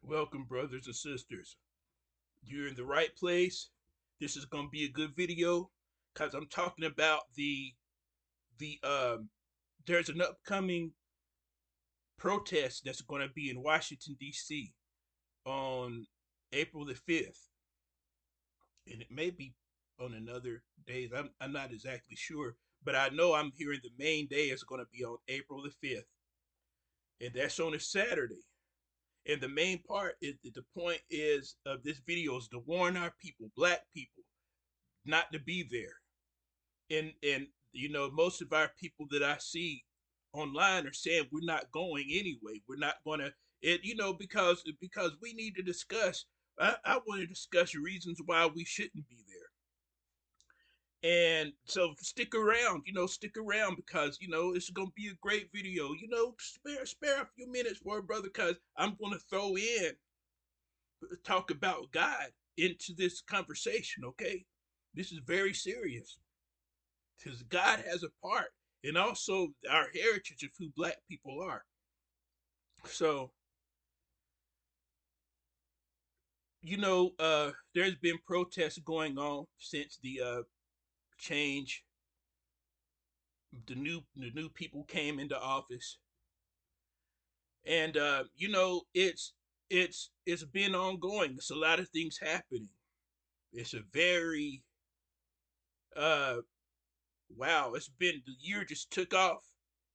Welcome, brothers and sisters. You're in the right place. This is gonna be a good video because I'm talking about the there's an upcoming protest that's gonna be in Washington D.C. on April the 5th, and it may be on another days. I'm not exactly sure, but I know I'm hearing the main day is gonna be on April the 5th, and that's on a Saturday. And the main part is the point is of this video is to warn our people, black people, not to be there. And most of our people that I see online are saying we're not going anyway. We're not gonna it because we need to discuss. I want to discuss reasons why we shouldn't be there. And so stick around because it's gonna be a great video. Spare a few minutes for it, brother, because I'm gonna throw in talk about God into this conversation, okay? This is very serious because God has a part and also our heritage of who black people are. So, there's been protests going on since the change, the new people came into office. And it's been ongoing. It's a lot of things happening. It's a very uh wow, the year just took off.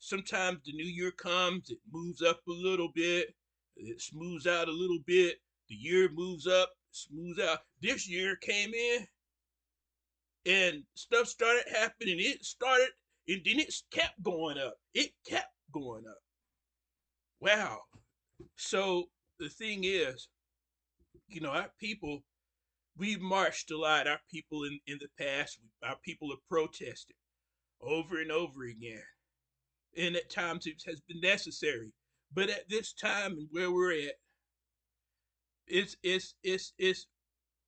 Sometimes the new year comes, it moves up a little bit, it smooths out a little bit, the year moves up, smooths out. This year came in and stuff started happening. It started and then it kept going up. It kept going up. Wow. So the thing is, our people, we've marched a lot. Our people in the past, our people have protested over and over again. And at times it has been necessary. But at this time and where we're at, it's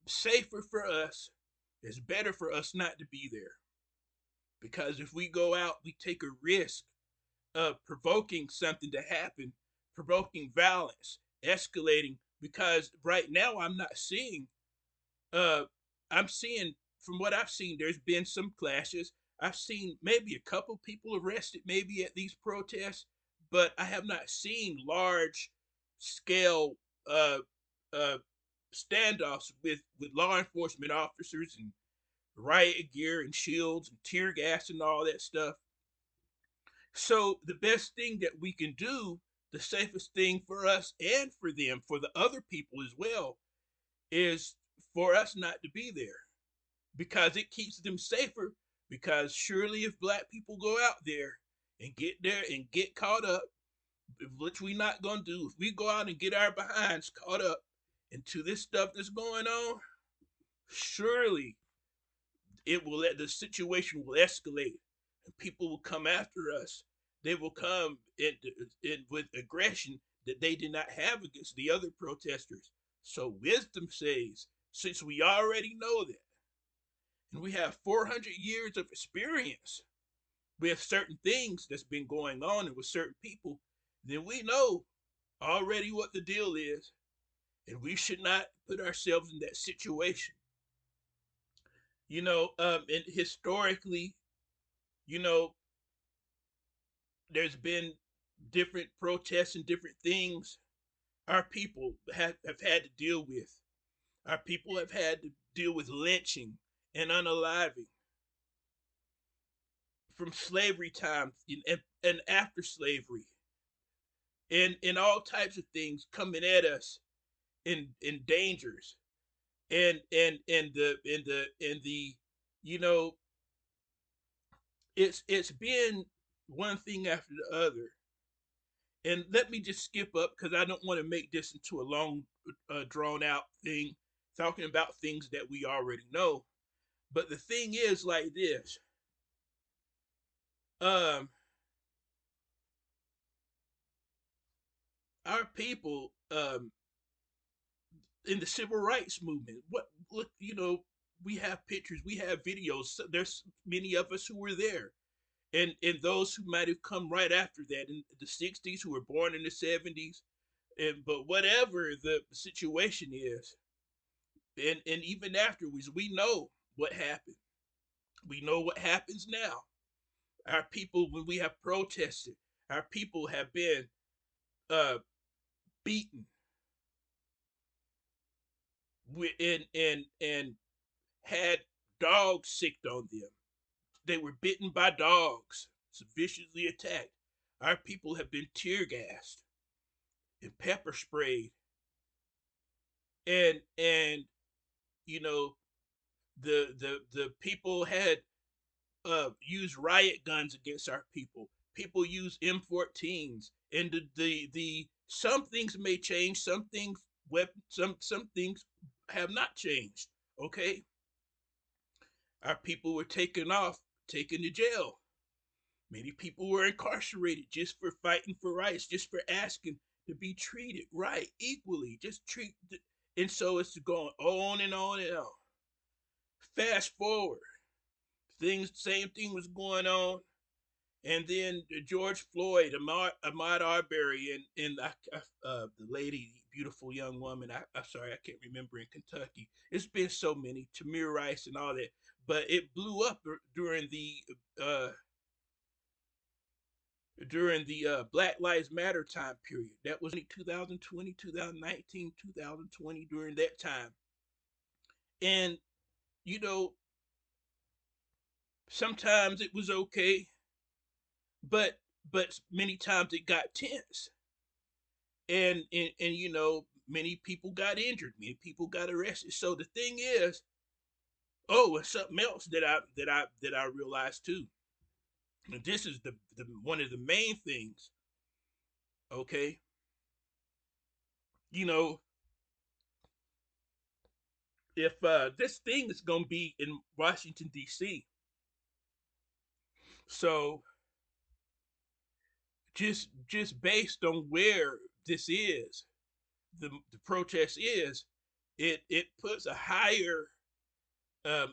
safer for us. It's better for us not to be there because if we go out, we take a risk of provoking something to happen, provoking violence, escalating. Because right now I'm not seeing. Uh, I'm seeing from what I've seen, there's been some clashes. I've seen maybe a couple people arrested, maybe at these protests, but I have not seen large scale uh, uh, standoffs with law enforcement officers and riot gear and shields and tear gas and all that stuff. So the best thing that we can do, the safest thing for us and for them, for the other people as well, is for us not to be there because it keeps them safer. Because surely if black people go out there and get caught up, which we not gonna do, if we go out and get our behinds caught up into this stuff that's going on, surely the situation will escalate and people will come after us. They will come in with aggression that they did not have against the other protesters. So wisdom says, since we already know that, and we have 400 years of experience with certain things that's been going on and with certain people, then we know already what the deal is, and we should not put ourselves in that situation. And historically, you know, there's been different protests and different things our people have had to deal with. Our people have had to deal with lynching and unaliving from slavery times and after slavery and all types of things coming at us in dangers and the you know it's been one thing after the other. And let me just skip up because I don't want to make this into a long drawn out thing talking about things that we already know. But the thing is like this. um our people in the civil rights movement, what look, we have pictures, we have videos. So there's many of us who were there, and those who might have come right after that in the 60s, who were born in the 70s. But whatever the situation is, and even afterwards, we know what happened. We know what happens now. Our people, when we have protested, our people have been uh, beaten and had dogs sicked on them. They were bitten by dogs, viciously attacked. Our people have been tear gassed and pepper sprayed, and you know the people had used riot guns against our people. People use M14s, and the some things may change, some things some things have not changed. Okay, our people were taken to jail. Many people were incarcerated just for fighting for rights, just for asking to be treated right, equally. Just treat, and so it's going on and on and on. Fast forward, same thing was going on, and then George Floyd, Ahmaud Arbery, and the lady, beautiful young woman. I'm sorry, I can't remember, in Kentucky. It's been so many, Tamir Rice and all that, but it blew up uh, during the Black Lives Matter time period. That was in 2020, 2019, 2020, during that time. And, you know, sometimes it was okay, but many times it got tense. And many people got injured, many people got arrested. So the thing is, oh, and something else that I realized too. And this is the one of the main things, okay? You know, if this thing is gonna be in Washington D.C., so just based on where this is, the protest is, it puts a higher a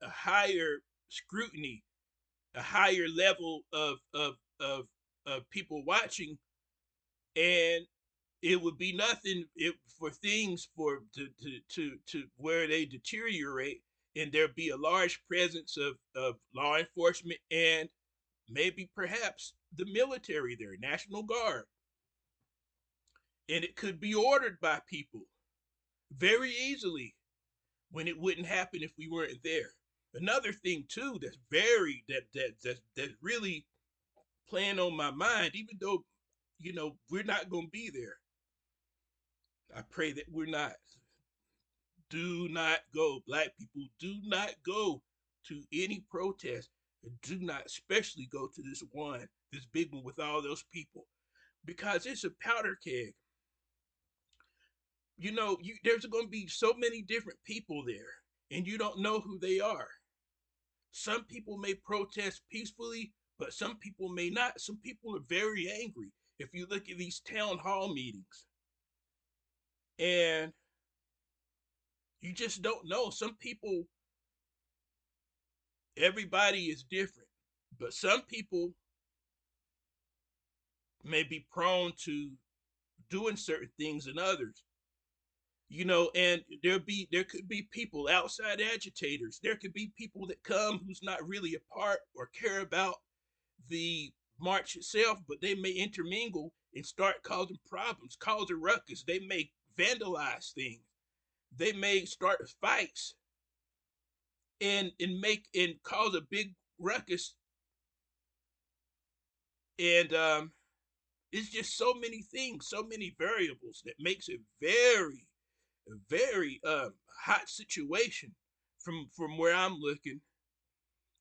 higher scrutiny, a higher level of people watching, and it would be nothing for things to where they deteriorate, and there be a large presence of law enforcement and maybe perhaps the military there, National Guard, and it could be ordered by people very easily when it wouldn't happen if we weren't there. Another thing too that's very that really playing on my mind, even though we're not going to be there. I pray that we're not. Do not go. Black people, do not go to any protest. And do not especially go to this big one with all those people, because it's a powder keg. There's going to be so many different people there, and you don't know who they are. Some people may protest peacefully, but some people may not. Some people are very angry. If you look at these town hall meetings, and you just don't know. Some people, everybody is different, but some people may be prone to doing certain things than others. And there could be people, outside agitators. There could be people that come who's not really a part or care about the march itself, but they may intermingle and start causing problems, cause a ruckus. They may vandalize things. They may start fights and cause a big ruckus. And it's just so many things, so many variables that makes it very hot situation from where I'm looking.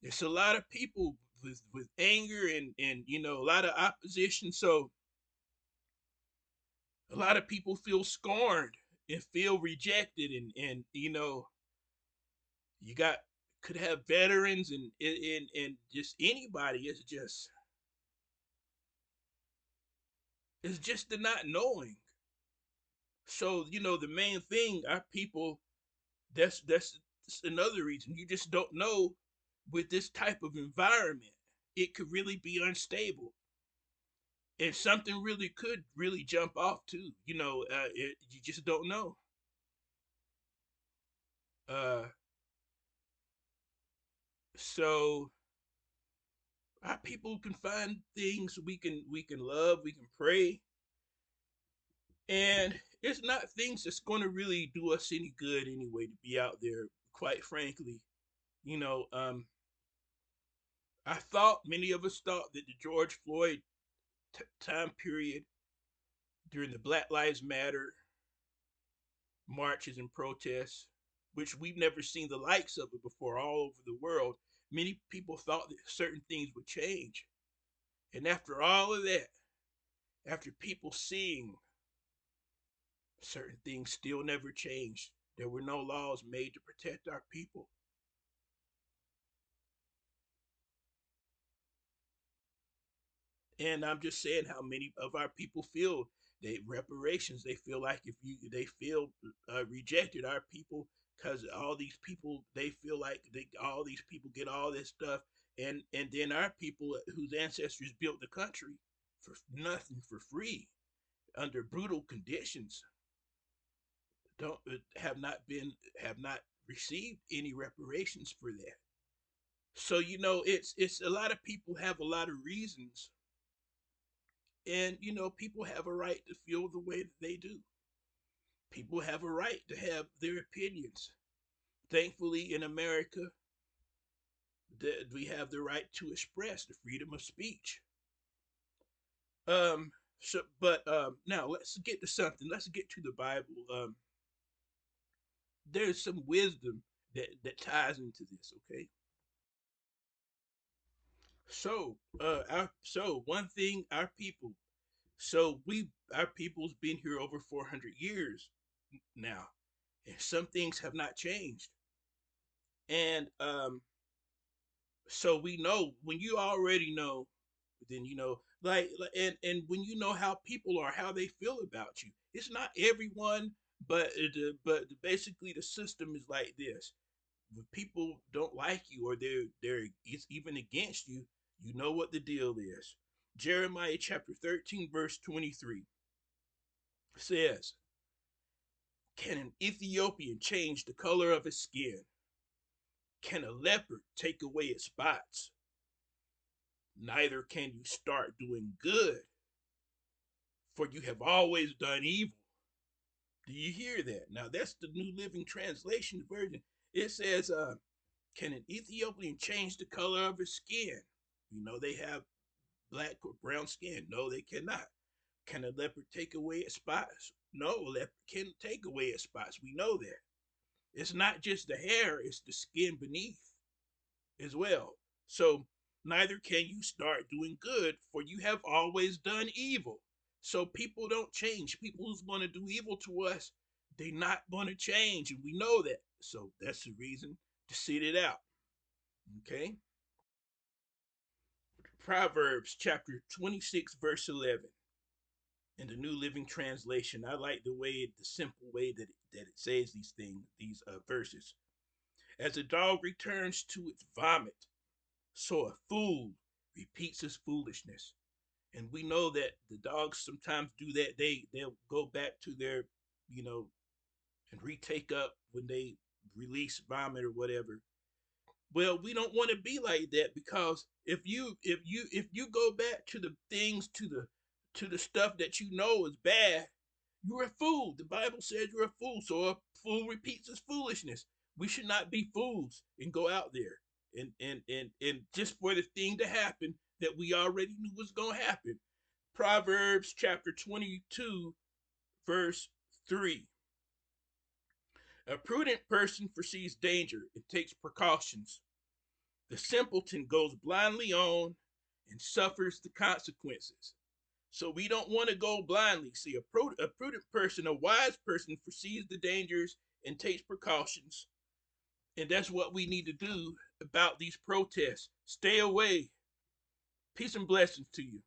There's a lot of people with anger and a lot of opposition. So a lot of people feel scorned and feel rejected, and you got could have veterans and just anybody. It's just the not knowing. So the main thing, our people, that's another reason. You just don't know, with this type of environment, it could really be unstable. And something really could really jump off too. You just don't know. Uh, so our people can find things we can love, we can pray, and it's not things that's going to really do us any good anyway to be out there. Quite frankly, you know, I thought many of us thought that the George Floyd time period during the Black Lives Matter marches and protests, which we've never seen the likes of it before all over the world. Many people thought that certain things would change. And after all of that, after people seeing certain things still never changed, there were no laws made to protect our people. And I'm just saying how many of our people feel they reparations. They feel like if you they feel rejected, our people, because all these people they feel like all these people get all this stuff, and then our people whose ancestors built the country for nothing, for free, under brutal conditions, don't have not received any reparations for that. So it's a lot of people have a lot of reasons, and people have a right to feel the way that they do. People have a right to have their opinions. Thankfully, in America, that we have the right to express the freedom of speech. Um, but now let's get to something. Let's get to the Bible. There's some wisdom that ties into this. Okay, so one thing, our people. So our people's been here over 400 years now, and some things have not changed. And so we know when you already know, then and when you know how people are, how they feel about you. It's not everyone, but basically the system is like this. When people don't like you, or they're it's even against you, you know what the deal is. Jeremiah chapter 13 verse 23 says, "Can an Ethiopian change the color of his skin? Can a leopard take away its spots? Neither can you start doing good, for you have always done evil." Do you hear that? Now that's the New Living Translation version. It says, "Can an Ethiopian change the color of his skin?" They have black or brown skin. No, they cannot. Can a leopard take away its spots? No, a leopard can't take away its spots. We know that. It's not just the hair, it's the skin beneath as well. So neither can you start doing good, for you have always done evil. So people don't change. People who's going to do evil to us, they're not going to change, and we know that. So that's the reason to sit it out. Okay. Proverbs chapter 26, verse 11. In the New Living Translation, I like the simple way that it says these things, these verses. As a dog returns to its vomit, so a fool repeats his foolishness. And we know that the dogs sometimes do that. They'll go back to their, you know, and retake up when they release vomit or whatever. Well, we don't want to be like that, because if you go back to the things, to the stuff that you know is bad, you're a fool. The Bible says you're a fool. So a fool repeats his foolishness. We should not be fools and go out there and just for the thing to happen that we already knew was going to happen. Proverbs chapter 22, verse 3. A prudent person foresees danger and takes precautions. The simpleton goes blindly on and suffers the consequences. So we don't want to go blindly. See, a prudent person, a wise person, foresees the dangers and takes precautions. And that's what we need to do about these protests. Stay away. Peace and blessings to you.